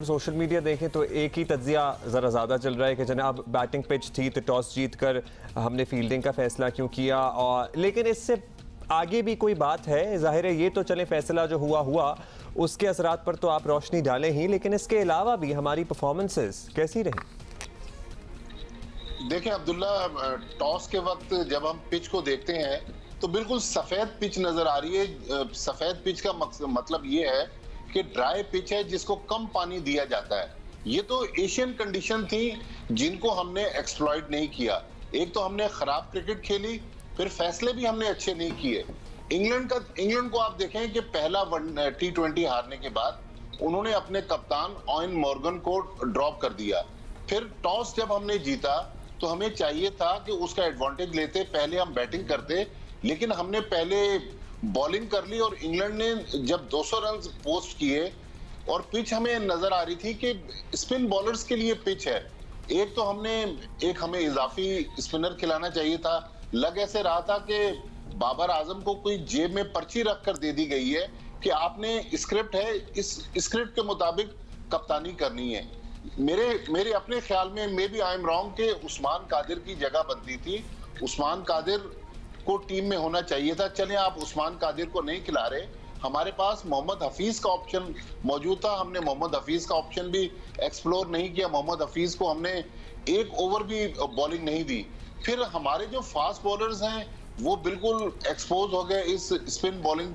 Social media देखें तो एक ही तज्जिया ज़रा ज़्यादा चल रहा है कि जनाब बैटिंग पिच थी तो टॉस जीत कर हमने फील्डिंग का फ़ैसला क्यों किया। और लेकिन इससे आगे भी कोई बात है, ज़ाहिर है ये तो चले फ़ैसला जो हुआ उसके असरात पर तो आप रोशनी डालें ही, लेकिन इसके अलावा भी हमारी परफॉर्मेंसेस कैसी रही? देखें अब्दुल्ला, टॉस के वक्त जब हम पिच को देखते हैं तो बिल्कुल सफेद पिच नजर आ रही है। सफेद पिच का मतलब ये है कि ड्राई पिच है जिसको कम पानी दिया जाता है। ये तो एशियन कंडीशन थी जिनको हमने एक्सप्लॉइट नहीं किया। एक तो हमने खराब क्रिकेट खेली, फिर फैसले भी हमने अच्छे नहीं किए। इंग्लैंड को आप देखें कि पहला T20 हारने के बाद उन्होंने अपने कप्तान ऑयन मॉर्गन को ड्रॉप कर दिया। फिर टॉस जब हमने जीता तो हमें चाहिए था कि उसका एडवांटेज लेते, पहले हम बैटिंग करते, लेकिन हमने पहले बॉलिंग कर ली और इंग्लैंड ने जब 200 रन पोस्ट किए और पिच हमें नजर आ रही थी कि स्पिन बॉलर्स के लिए पिच है। हमें इजाफी स्पिनर खिलाना चाहिए था। लग ऐसे रहा था कि बाबर आजम को कोई जेब में पर्ची रखकर दे दी गई है कि आपने स्क्रिप्ट है, इस स्क्रिप्ट के मुताबिक कप्तानी करनी है। मेरे अपने ख्याल में maybe I am wrong कि उस्मान कादिर की जगह बनती थी। उस्मान कादिर को टीम में होना चाहिए था। चले आप उस्मान कादिर को नहीं खिला रहे, हमारे पास मोहम्मद हफीज का ऑप्शन मौजूद था। हमने मोहम्मद हफीज का ऑप्शन भी एक्सप्लोर नहीं किया। मोहम्मद हफीज को हमने एक ओवर भी बॉलिंग नहीं दी। फिर हमारे जो फास्ट बॉलर्स हैं वो बिल्कुल एक्सपोज हो गए इस स्पिन बॉलिंग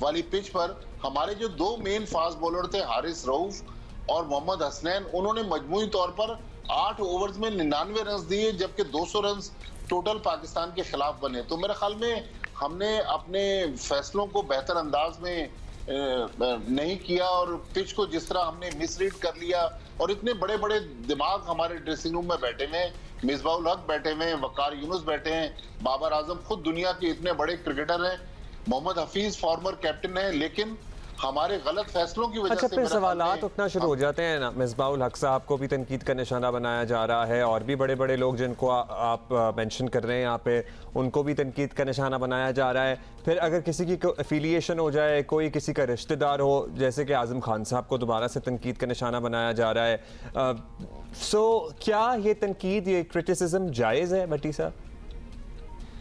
वाली पिच पर। हमारे जो दो मेन फास्ट बॉलर थे, हारिस रऊफ और मोहम्मद हसनैन, उन्होंने मजमूई तौर पर 8 ओवर्स में 99 रन दिए, जबकि 200 रन टोटल पाकिस्तान के खिलाफ बने। तो मेरे ख्याल में हमने अपने फैसलों को बेहतर अंदाज में नहीं किया और पिच को जिस तरह हमने मिसरीड कर लिया। और इतने बड़े बड़े दिमाग हमारे ड्रेसिंग रूम में बैठे हुए हैं, मिसबाउल हक बैठे हुए हैं, वकार यूनुस बैठे हैं, बाबर आजम खुद दुनिया के इतने बड़े क्रिकेटर हैं, मोहम्मद हफीज फॉर्मर कैप्टन है, लेकिन हमारे गलत फैसलों की वजह से फिर सवालात उठना शुरू हो जाते हैं ना। मिसबाउल हक साहब को भी तनकीद का निशाना बनाया जा रहा है और भी बड़े बड़े लोग जिनको आप मेंशन कर रहे हैं यहाँ पे, उनको भी तनकीद का निशाना बनाया जा रहा है। फिर अगर किसी की एफिलिएशन हो जाए, कोई किसी का रिश्तेदार हो, जैसे कि आजम खान साहब को दोबारा से तनकीद का निशाना बनाया जा रहा है। क्या ये तनकीद, ये क्रिटिसिज्म जायज़ है भट्टी साहब?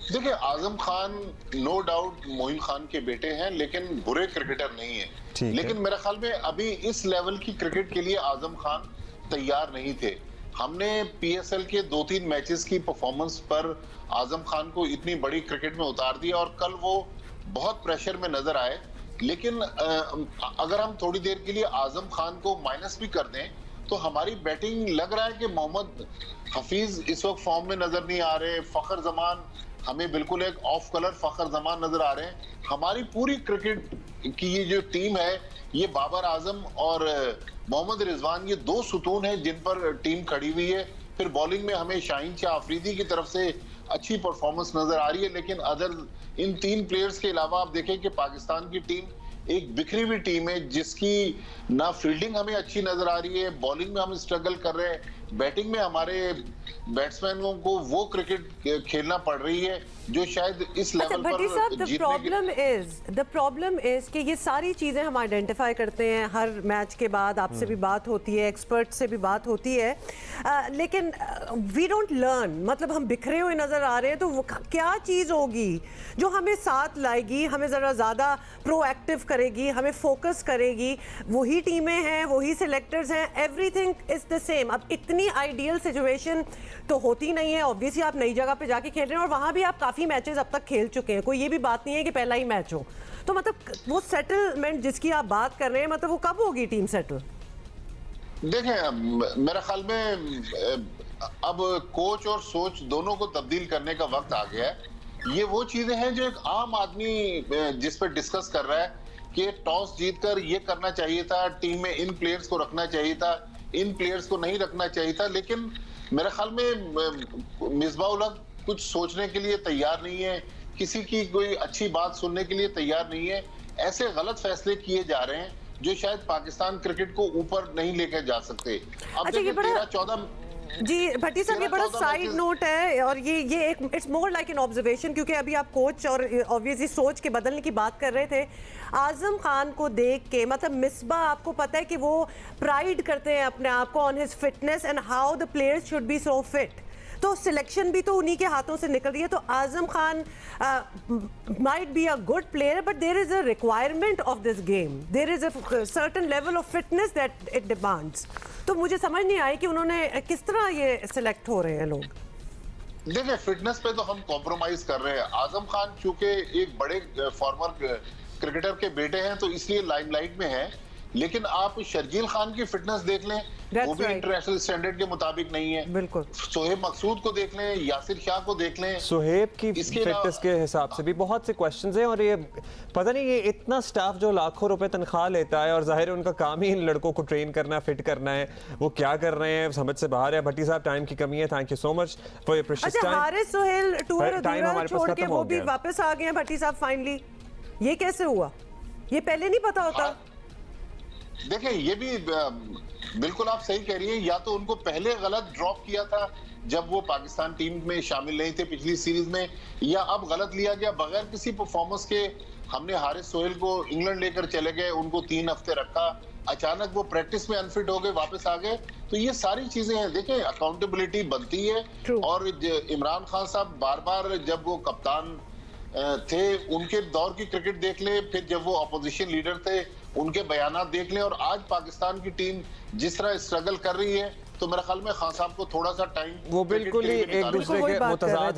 देखिए, आजम खान नो डाउट मोइन खान के बेटे हैं, लेकिन बुरे क्रिकेटर नहीं है। लेकिन मेरे ख्याल में अभी इस लेवल की क्रिकेट के लिए आजम खान तैयार नहीं थे। हमने PSL के 2-3 मैचेस की परफॉर्मेंस पर आजम खान को इतनी बड़ी क्रिकेट में उतार दिया और कल वो बहुत प्रेशर में नजर आए। लेकिन अगर हम थोड़ी देर के लिए आजम खान को माइनस भी कर दें तो हमारी बैटिंग लग रहा है कि मोहम्मद हफीज इस वक्त फॉर्म में नजर नहीं आ रहे। फखर जमान, हमें बिल्कुल एक ऑफ कलर फखर जमान नजर आ रहे हैं। हमारी पूरी क्रिकेट की ये जो टीम है, ये बाबर आजम और मोहम्मद रिजवान, ये दो सुतून हैं जिन पर टीम खड़ी हुई है। फिर बॉलिंग में हमें शाहीन शाह अफरीदी की तरफ से अच्छी परफॉर्मेंस नजर आ रही है, लेकिन इन 3 प्लेयर्स के अलावा आप देखें कि पाकिस्तान की टीम एक बिखरी हुई टीम है जिसकी ना फील्डिंग हमें अच्छी नजर आ रही है, बॉलिंग में हम स्ट्रगल कर रहे हैं, बैटिंग में हमारे बैट्समैनों को वो क्रिकेट खेलना पड़ रही है जो शायद इस लेवल पर द प्रॉब्लम इज कि ये सारी चीजें हम आइडेंटिफाई करते हैं, हर मैच के बाद आपसे भी बात होती है, एक्सपर्ट से भी बात होती है, लेकिन वी डोंट लर्न। मतलब हम बिखरे हुए नजर आ रहे हैं, तो वो क्या चीज होगी जो हमें साथ लाएगी, हमें जरा ज्यादा प्रोएक्टिव करेगी, हमें फोकस करेगी? वही टीमें हैं, वही सिलेक्टर्स हैं, एवरीथिंग इज द सेम। अब इतनी आइडियल सिचुएशन तो होती नहीं है। ऑब्वियसली आप नई जगह पे जाके खेल रहे हैं और वहां भी आप काफी मैचेस अब तक खेल चुके हैं, कोई ये भी बात नहीं है कि पहला ही मैच हो। तो मतलब वो सेटलमेंट जिसकी आप बात कर रहे हैं, मतलब वो कब होगी टीम सेटल? देखें, मेरे ख्याल में अब कोच और सोच दोनों को तब्दील करने का वक्त आ गया है। ये वो चीजें हैं जो एक आम आदमी जिस पर डिस्कस कर रहा है कि टॉस जीतकर ये करना चाहिए था, टीम में इन प्लेयर्स को रखना चाहिए था, इन प्लेयर्स को नहीं रखना चाहिए था। लेकिन मेरे ख्याल में मिसबाउल हक कुछ सोचने के लिए तैयार नहीं है, किसी की कोई अच्छी बात सुनने के लिए तैयार नहीं है। ऐसे गलत फैसले किए जा रहे हैं जो शायद पाकिस्तान क्रिकेट को ऊपर नहीं लेकर जा सकते। अब देखिए, जी भट्टी साहब, ये बड़ा 13-14 साइड मैचेस। नोट है और ये एक it's more like an observation, क्योंकि अभी आप कोच और ऑब्वियसली सोच के बदलने की बात कर रहे थे। आजम खान को देख के मतलब मिसबा, आपको पता है कि वो प्राइड करते हैं अपने आप को on his fitness and how the players should be so fit. तो सिलेक्शन भी तो उन्हीं के हाथों से निकल रही है। तो Azam Khan might be a good player, but there is a requirement of this game, there is a certain level of fitness that it demands. तो मुझे समझ नहीं आई कि उन्होंने किस तरह ये सिलेक्ट हो रहे हैं लोग। देखिए, फिटनेस पे तो हम कॉम्प्रोमाइज कर रहे हैं। आजम खान चूंकि एक बड़े फॉर्मर क्रिकेटर के बेटे हैं तो इसलिए लाइमलाइट में है, लेकिन आप शर्जील खान की फिटनेस देख लें, That's वो भी right. इंटरनेशनल स्टैंडर्ड के मुताबिक नहीं है। बिल्कुल। सोहेब मकसूद को देख लें, यासिर शाह को देख लें। सुहेब की इसके अलावा- फिटनेस के हिसाब से भी बहुत से क्वेश्चंस हैं, और ये पता नहीं, ये इतना स्टाफ जो लाखों रुपए तनख्वाह लेता है और जाहिर है उनका काम ही इन लड़कों को ट्रेन करना, फिट करना है, वो क्या कर रहे हैं समझ से बाहर है। भट्टी साहब, टाइम की कमी है, thank you so much for your precious अच्छा, time. Haris Sohail tour time अधूरा हमारे पास छोड़ के खत्म वो हो भी गया। वापस आ गए हैं भट्टी साहब फाइनली। ये कैसे हुआ? ये पहले नहीं पता होता? देखिए, ये भी बिल्कुल आप सही कह रही हैं। या तो उनको पहले गलत ड्रॉप किया था जब वो पाकिस्तान टीम में शामिल नहीं थे पिछली सीरीज में, या अब गलत लिया गया बगैर किसी परफॉर्मेंस के। हमने हारिस सोहेल को इंग्लैंड लेकर चले गए, उनको 3 हफ्ते रखा, अचानक वो प्रैक्टिस में अनफिट हो गए, वापस आ गए। तो ये सारी चीजें हैं। देखें, अकाउंटेबिलिटी बनती है। True. और इमरान खान साहब बार बार जब वो कप्तान थे, उनके दौर की क्रिकेट देख ले, फिर जब वो अपोजिशन लीडर थे उनके बयानात देख लें, और आज पाकिस्तान की टीम जिस तरह स्ट्रगल कर रही है, तो मेरे ख्याल में खान साहब को थोड़ा सा टाइम वो बिल्कुल ही एक दूसरे वही के बात कर रहे मुतजाद थे।